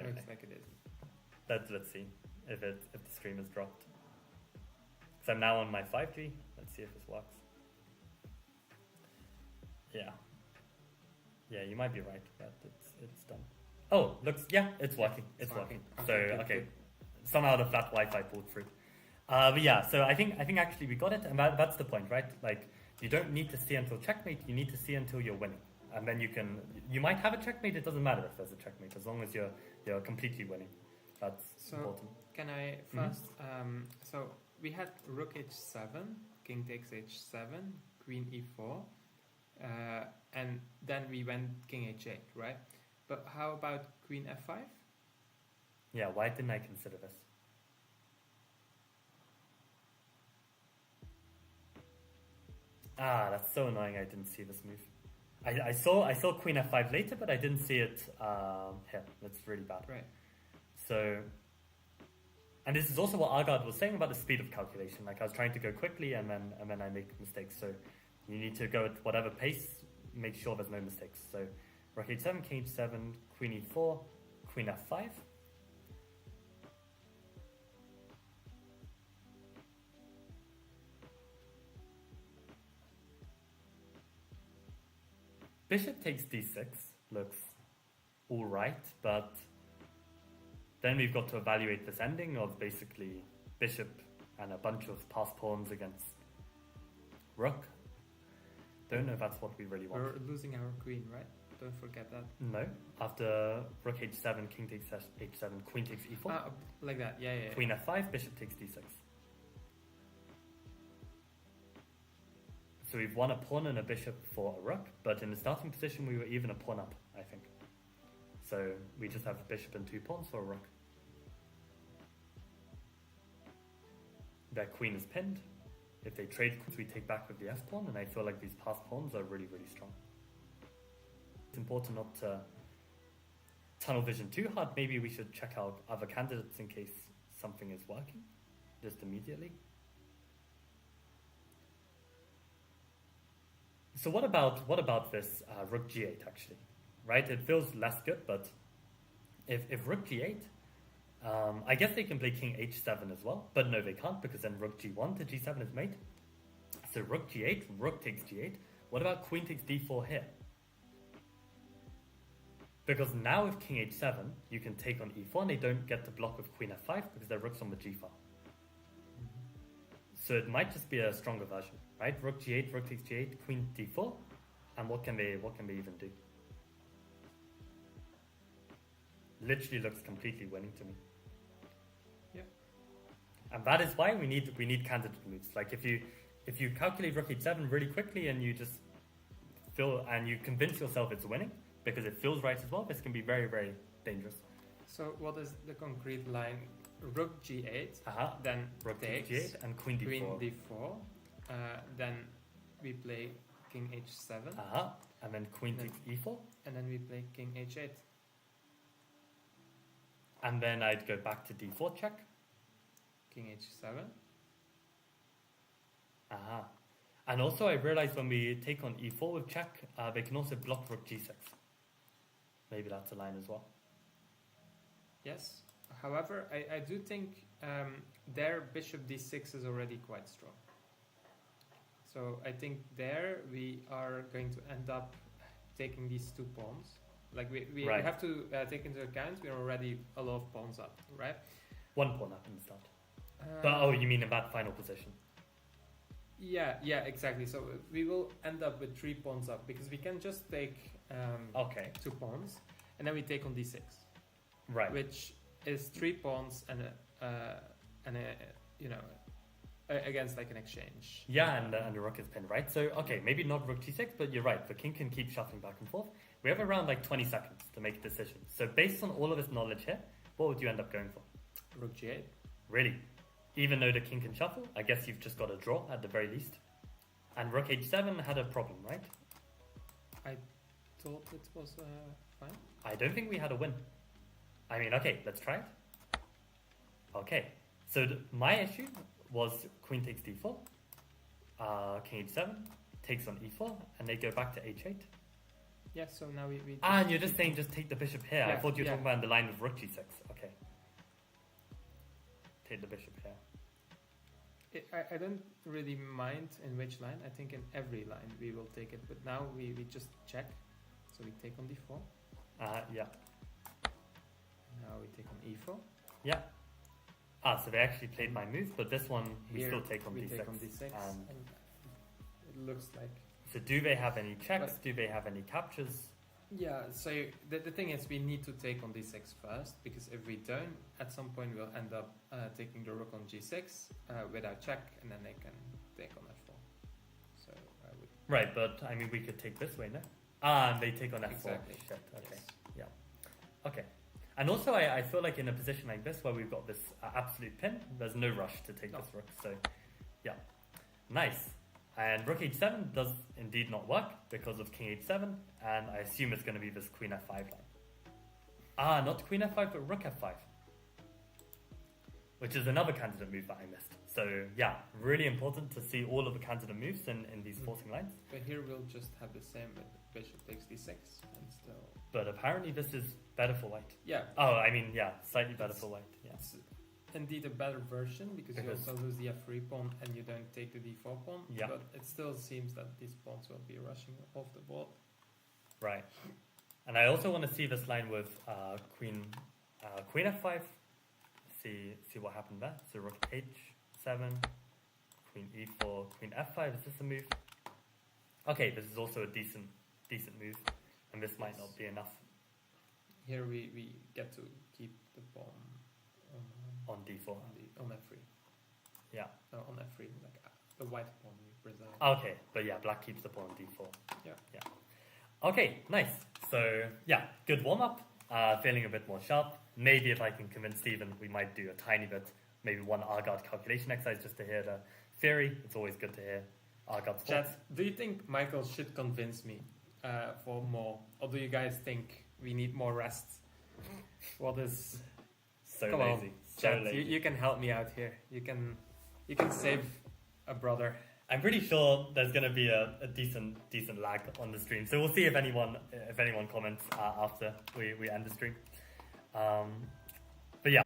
Looks like it isn't. Let's see if the stream has dropped. So I'm now on my 5G. Let's see if this works. Yeah. Yeah, you might be right that it's done. Oh, it's working. It's working. So okay. Somehow the flat Wi-Fi pulled through. But yeah, so I think actually we got it, and that's the point, right? Like, you don't need to see until checkmate. You need to see until you're winning, and then you might have a checkmate. It doesn't matter if there's a checkmate, as long as you're completely winning. That's important. Can I first? So we had rook h7, king takes h7, queen e4, and then we went king h8, right? But how about queen f5? Yeah, why didn't I consider this? That's so annoying. I didn't see this move. I saw queen f5 later, but I didn't see it here. That's really bad. Right. So, and this is also what Argard was saying about the speed of calculation. Like, I was trying to go quickly, and then I make mistakes. So you need to go at whatever pace. Make sure there's no mistakes. So rook h7, king h7, queen e4, queen f5. Bishop takes d6, looks alright, but then we've got to evaluate this ending of basically bishop and a bunch of passed pawns against rook. Don't know if that's what we really want. We're losing our queen, right? Don't forget that. No, after rook h7, king takes h7, queen takes e4. Like that, yeah. Queen f5, bishop takes d6. So we've won a pawn and a bishop for a rook, but in the starting position we were even a pawn up, I think. So we just have a bishop and 2 pawns for a rook. Their queen is pinned. If they trade, we take back with the f-pawn, and I feel like these passed pawns are really, really strong. It's important not to tunnel vision too hard. Maybe we should check out other candidates in case something is working, just immediately. So what about this rook g8 actually, right? It feels less good, but if rook g8, I guess they can play king h7 as well, but no, they can't because then rook g1 to g7 is mate. So rook g8, rook takes g8. What about queen takes d4 here? Because now with king h7, you can take on e4 and they don't get the block with queen f5 because their rook's on the g file. So it might just be a stronger version, right? Rook g8, rook takes g8, queen d4, and what can they even do? Literally looks completely winning to me. Yeah. And that is why we need candidate moves. Like if you calculate rook h7 really quickly and you just feel and you convince yourself it's winning because it feels right as well, this can be very, very dangerous. So what is the concrete line? Rook g8, then rook takes g8 and queen d4. Then we play king h7. And then queen takes e4. And then we play king h8. And then I'd go back to d4 check. King h7. And also I realized when we take on e4 with check, they can also block rook g6. Maybe that's a line as well. Yes. However, I do think their bishop d6 is already quite strong. So I think there we are going to end up taking these 2 pawns. Like we have to take into account we're already a lot of pawns up, right? 1 pawn up in the start. But you mean in that final position? Yeah, exactly. So we will end up with 3 pawns up because we can just take 2 pawns and then we take on d6. Right. Which is 3 pawns and against like an exchange. Yeah, and the rook is pinned, right? So maybe not rook g6, but you're right. The king can keep shuffling back and forth. We have around like 20 seconds to make a decision. So based on all of this knowledge here, what would you end up going for? Rook g8. Really? Even though the king can shuffle, I guess you've just got a draw at the very least. And rook h7 had a problem, right? I thought it was fine. I don't think we had a win. I mean, okay, let's try it. Okay, so my issue was queen takes d4, king h7, takes on e4, and they go back to h8. Yeah, so now we And you're just saying just take the bishop here. I Yeah, thought you were yeah. talking about in the line with rook g6. Okay. Take the bishop here. I don't really mind in which line. I think in every line we will take it. But now we just check. So we take on d4. Yeah. Now we take on e4. Yeah. So they actually played my move, but this one we Here still take on we d6. take on d6. And And it looks like... so do they have any checks? But- Do they have any captures? Yeah, so the thing is we need to take on d6 first, because if we don't, at some point we'll end up taking the rook on g6 without check, and then they can take on f4. So I would... Right, but I mean we could take this way, no? And they take on f4. Exactly. Shit, okay. Yes. Okay. And also I feel like in a position like this where we've got this absolute pin, there's no rush to take No. this rook. So yeah, nice. And rook h7 does indeed not work because of king h7, and I assume it's going to be this queen f5 line. Not queen f5, but rook f5, which is another candidate move that I missed. So yeah, really important to see all of the candidate moves in these forcing lines. But here we'll just have the same with bishop takes d6 and still... But apparently this is better for white. Yeah, Oh, I mean, yeah, slightly better for white. Yeah. it's indeed a better version, because you Because- also lose the f3 pawn and you don't take the d4 pawn. Yeah. But it still seems that these pawns will be rushing off the board. Right. And I also want to see this line with queen f5. See what happened there. So rook h7, queen e4, queen f5. Is this a move? Okay, this is also a decent move, and this might not be enough Here we get to keep the pawn on d4. on f3. Yeah. No, on f3, like the white pawn we preserve. Okay, but yeah, black keeps the pawn on d4. Yeah. Yeah. Okay, nice. So yeah, good warm up. Feeling a bit more sharp. Maybe if I can convince Stephen, we might do a tiny bit, maybe one Argard calculation exercise just to hear the theory. It's always good to hear Argard's thoughts. Chat, do you think Michael should convince me for more? Or do you guys think we need more rest? What is... So Come lazy. on, So chat, lazy. you can help me out here. You can save a brother. I'm pretty sure there's going to be a decent lag on the stream. So we'll see if anyone comments after we end the stream. But yeah.